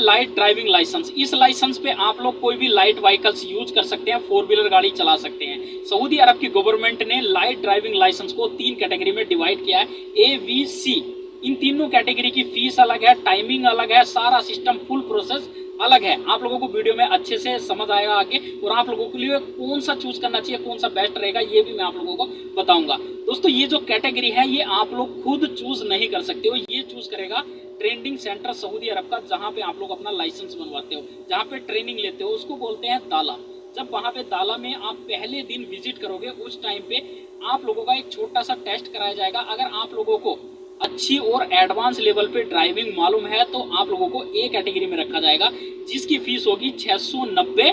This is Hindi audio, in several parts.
लाइट ड्राइविंग लाइसेंस, इस लाइसेंस पे आप लोग कोई भी लाइट व्हीकल्स यूज कर सकते हैं, 4 व्हीलर गाड़ी चला सकते हैं। सऊदी अरब की गवर्नमेंट ने लाइट ड्राइविंग लाइसेंस को 3 कैटेगरी में डिवाइड किया है, ए बी सी। इन तीनों कैटेगरी की फीस अलग है, टाइमिंग अलग है, सारा सिस्टम फुल प्रोसेस अलग है। आप लोगों को वीडियो में अच्छे से समझ आएगा आगे, और आप लोगों के लिए कौन सा चूज करना चाहिए, कौन सा बेस्ट रहेगा, ये भी मैं आप लोगों को बताऊंगा। दोस्तों ये जो कैटेगरी है ये आप लोग खुद चूज नहीं कर सकते हो, ये चूज करेगा ट्रेनिंग सेंटर सऊदी अरब का, जहां पे आप लोग अपना लाइसेंस बनवाते हो, जहां पे ट्रेनिंग लेते हो, उसको बोलते हैं दाला। जब वहां पे दाला में आप पहले दिन विजिट करोगे, उस टाइम पे आप लोगों का एक छोटा सा टेस्ट कराया जाएगा। अगर आप लोगों को अच्छी और एडवांस लेवल पे ड्राइविंग मालूम है तो आप लोगों को ए कैटेगरी में रखा जाएगा, जिसकी फीस होगी 690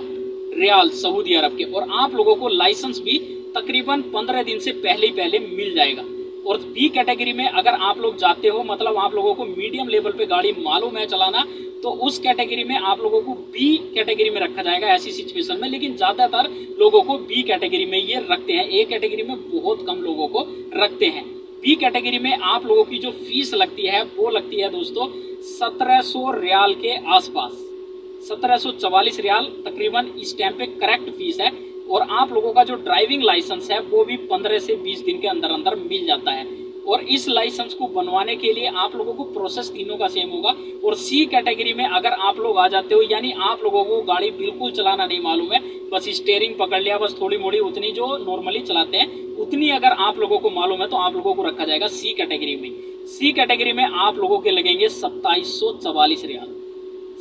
रियाल सऊदी अरब के, और आप लोगों को लाइसेंस भी तकरीबन 15 दिन से पहले मिल जाएगा। और बी कैटेगरी में अगर आप लोग जाते हो, मतलब आप लोगों को मीडियम लेवल पे गाड़ी मालूम है चलाना, तो उस कैटेगरी में आप लोगों को बी कैटेगरी में रखा जाएगा ऐसी सिचुएशन में। लेकिन ज्यादातर लोगों को बी कैटेगरी में ये रखते हैं, ए कैटेगरी में बहुत कम लोगों को रखते हैं। बी कैटेगरी में आप लोगों की जो फीस लगती है वो लगती है दोस्तों 1700 रियाल के आसपास, 1744 रियाल तकरीबन इस टाइम पे करेक्ट फीस है। और आप लोगों का जो ड्राइविंग लाइसेंस है वो भी 15 से 20 दिन के अंदर अंदर मिल जाता है। और इस लाइसेंस को बनवाने के लिए आप लोगों को प्रोसेस तीनों का सेम होगा। और सी कैटेगरी में अगर आप लोग आ जाते हो, यानी आप लोगों को गाड़ी बिल्कुल चलाना नहीं मालूम है, बस स्टीयरिंग पकड़ लिया, बस थोड़ी मोड़ी उतनी जो नॉर्मली चलाते हैं उतनी अगर आप लोगों को मालूम है, तो आप लोगों को रखा जाएगा सी कैटेगरी में। सी कैटेगरी में आप लोगों के लगेंगे 2744 रियाल,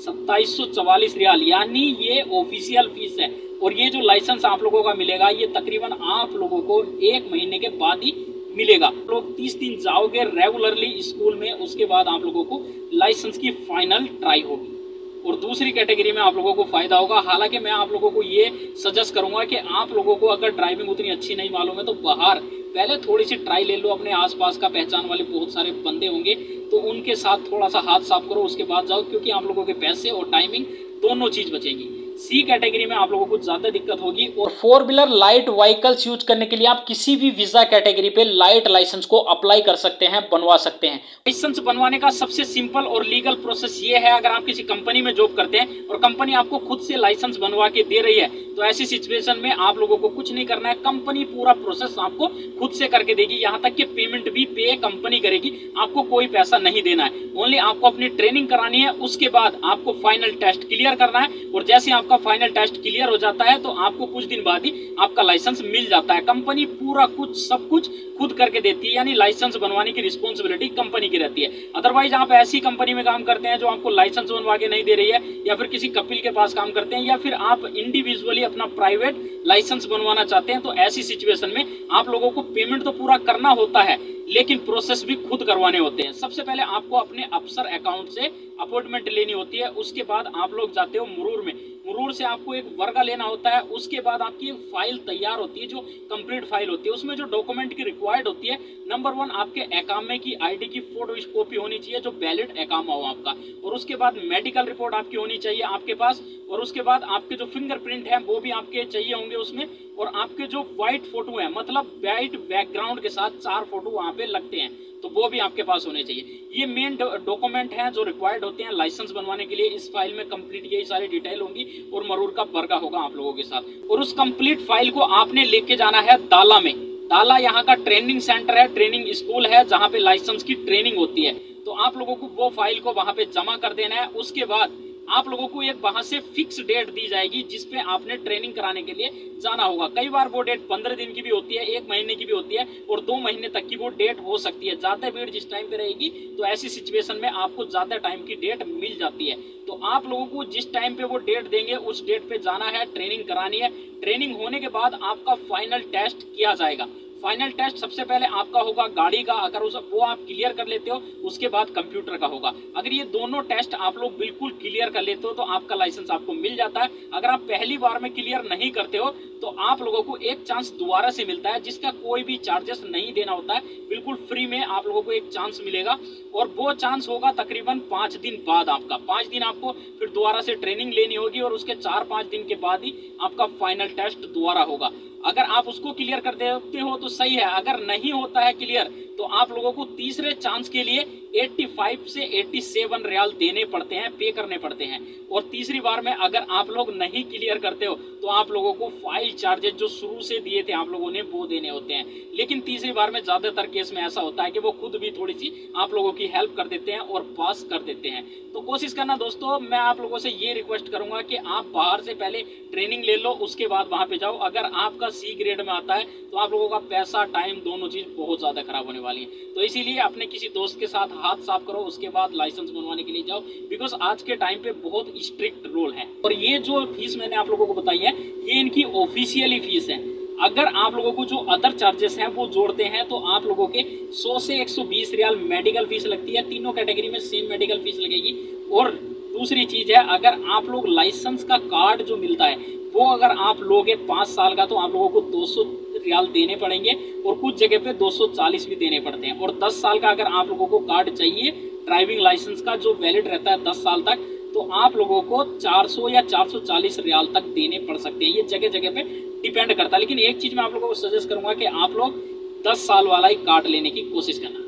2744 रियाल, यानी ये ऑफिशियल फीस है। और ये जो लाइसेंस आप लोगों का मिलेगा ये तकरीबन आप लोगों को 1 महीने के बाद ही मिलेगा। आप लोग 30 दिन जाओगे रेगुलरली स्कूल में, उसके बाद आप लोगों को लाइसेंस की फाइनल ट्राई होगी। और दूसरी कैटेगरी में आप लोगों को फायदा होगा। हालांकि मैं आप लोगों को ये सजेस्ट करूंगा कि आप लोगों को अगर ड्राइविंग उतनी अच्छी नहीं मालूम है तो बाहर पहले थोड़ी सी ट्राई ले लो, अपने आसपास का पहचान वाले बहुत सारे बंदे होंगे तो उनके साथ थोड़ा सा हाथ साफ करो, उसके बाद जाओ, क्योंकि आप लोगों के पैसे और टाइमिंग दोनों चीज बचेगी। सी कैटेगरी में आप लोगों को ज्यादा दिक्कत होगी। और 4 व्हीलर लाइट व्हीकल्स यूज करने के लिए आप किसी भी वीजा कैटेगरी पे लाइट लाइसेंस को अप्लाई कर सकते हैं, बनवा सकते हैं। लाइसेंस बनवाने का सबसे सिंपल और लीगल प्रोसेस ये है, अगर आप किसी कंपनी में जॉब करते हैं और कंपनी आपको खुद से लाइसेंस बनवा के दे रही है, तो ऐसी सिचुएशन में आप लोगों को कुछ नहीं करना है, कंपनी पूरा प्रोसेस आपको खुद से करके देगी। यहाँ तक कि पेमेंट भी पे कंपनी करेगी, आपको कोई पैसा नहीं देना है। ओनली आपको अपनी ट्रेनिंग करानी है, उसके बाद आपको फाइनल टेस्ट क्लियर करना है। और जैसे आपका फाइनल टेस्ट क्लियर हो जाता है तो आपको कुछ दिन बाद ही आपका लाइसेंस मिल जाता है। कंपनी पूरा कुछ सब कुछ खुद करके देती है, यानी लाइसेंस बनवाने की रिस्पॉन्सिबिलिटी कंपनी की रहती है। अदरवाइज आप ऐसी कंपनी में काम करते हैं जो आपको लाइसेंस बनवा के नहीं दे रही है, या फिर किसी कपिल के पास काम करते हैं, या फिर आप इंडिविजुअली अपना प्राइवेट लाइसेंस बनवाना चाहते हैं, तो ऐसी सिचुएशन में आप लोगों को पेमेंट तो पूरा करना होता है, लेकिन प्रोसेस भी खुद करवाने होते हैं। सबसे पहले आपको अपने अफसर अकाउंट से अपॉइंटमेंट लेनी होती है, उसके बाद आप लोग जाते हो मुरूर में, मुरूर से आपको एक वर्गा लेना होता है, उसके बाद आपकी एक फाइल तैयार होती है जो कंप्लीट फाइल होती है। उसमें जो डॉक्यूमेंट की रिक्वायर्ड होती है, नंबर 1 आपके अकामे की आईडी की फोटो कॉपी होनी चाहिए जो वैलिड अकामा हो आपका, और उसके बाद मेडिकल रिपोर्ट आपकी होनी चाहिए आपके पास, और उसके बाद आपके जो फिंगरप्रिंट है वो भी आपके चाहिए होंगे उसमें, और आपके जो व्हाइट फोटो है, मतलब व्हाइट बैकग्राउंड के साथ 4 फोटो वहां पे लगते हैं, तो वो भी आपके पास होने चाहिए। ये मेन डॉक्यूमेंट हैं जो रिक्वायर्ड होते हैं लाइसेंस बनवाने के लिए। इस फाइल में कंप्लीट यही सारी डिटेल होंगी, और मरूर का वर्गा होगा आप लोगों के साथ। और उस कंप्लीट फाइल को आपने लेके जाना है दाला में। दाला यहाँ का ट्रेनिंग सेंटर है, ट्रेनिंग स्कूल है, जहाँ पे लाइसेंस की ट्रेनिंग होती है। तो आप लोगों को वो फाइल को वहां पे जमा कर देना है। उसके बाद आप लोगों को एक वहां से फिक्स डेट दी जाएगी जिसपे आपने ट्रेनिंग कराने के लिए जाना होगा। कई बार वो डेट 15 दिन की भी होती है, 1 महीने की भी होती है, और 2 महीने तक की वो डेट हो सकती है। ज्यादा भीड़ जिस टाइम पे रहेगी तो ऐसी सिचुएशन में आपको ज्यादा टाइम की डेट मिल जाती है। तो आप लोगों को जिस टाइम पे वो डेट देंगे उस डेट पे जाना है, ट्रेनिंग करानी है। ट्रेनिंग होने के बाद आपका फाइनल टेस्ट किया जाएगा। फाइनल टेस्ट सबसे पहले आपका होगा गाड़ी का, अगर वो आप क्लियर कर लेते हो, उसके बाद कंप्यूटर का होगा। अगर ये दोनों टेस्ट आप लोग बिल्कुल क्लियर कर लेते हो तो आपका लाइसेंस आपको मिल जाता है। अगर आप पहली बार में क्लियर नहीं करते हो तो आप लोगों को एक चांस दोबारा से मिलता है, जिसका कोई भी चार्जेस नहीं देना होता है, बिल्कुल फ्री में आप लोगों को एक चांस मिलेगा। और वो चांस होगा तकरीबन 5 दिन बाद आपका। 5 दिन आपको फिर दोबारा से ट्रेनिंग लेनी होगी, और उसके 4-5 दिन के बाद ही आपका फाइनल टेस्ट दोबारा होगा। अगर आप उसको क्लियर कर देते हो तो सही है, अगर नहीं होता है क्लियर तो आप लोगों को तीसरे चांस के लिए 85 से 87 रियाल देने पड़ते हैं, पे करने पड़ते हैं। और तीसरी बार में अगर आप लोग नहीं क्लियर करते हो तो आप लोगों को फाइल चार्जेस जो शुरू से दिए थे आप लोगों ने वो देने होते हैं। लेकिन तीसरी बार में ज्यादातर केस में ऐसा होता है कि वो खुद भी थोड़ी सी आप लोगों की हेल्प कर देते हैं और पास कर देते हैं। तो कोशिश करना दोस्तों, मैं आप लोगों से ये रिक्वेस्ट करूंगा कि आप बाहर से पहले ट्रेनिंग ले लो, उसके बाद वहां पे जाओ। अगर आपका सी ग्रेड में आता है तो आप लोगों का पैसा, टाइम, दोनों चीज बहुत ज्यादा खराब होने वाली है। तो इसीलिए अपने किसी दोस्त के साथ हाथ साफ करो, उसके बाद लाइसेंस बनवाने के लिए जाओ, बिकॉज आज के टाइम पे बहुत स्ट्रिक्ट रूल है। और ये जो फीस मैंने आप लोगों को बताई है ये इनकी ऑफिशियली फीस है। अगर आप लोगों को जो अदर चार्जेस हैं वो जोड़ते हैं तो आप लोगों के 100 से 120 रियाल मेडिकल फीस लगती है। तीनों कैटेगरी में सेम मेडिकल फीस लगेगी। और दूसरी चीज है, अगर आप लोग लाइसेंस का कार्ड जो मिलता है वो अगर आप लोगे 5 साल का तो आप लोगों को 200 रियाल देने पड़ेंगे और कुछ जगह पे 240 भी देने पड़ते हैं। और 10 साल का अगर आप लोगों को कार्ड चाहिए ड्राइविंग लाइसेंस का जो वैलिड रहता है 10 साल तक, तो आप लोगों को 400 या 440 रियाल तक देने पड़ सकते हैं। ये जगह जगह पे डिपेंड करता है। लेकिन एक चीज मैं आप लोगों को सजेस्ट करूंगा कि आप लोग 10 साल वाला ही कार्ड लेने की कोशिश करना।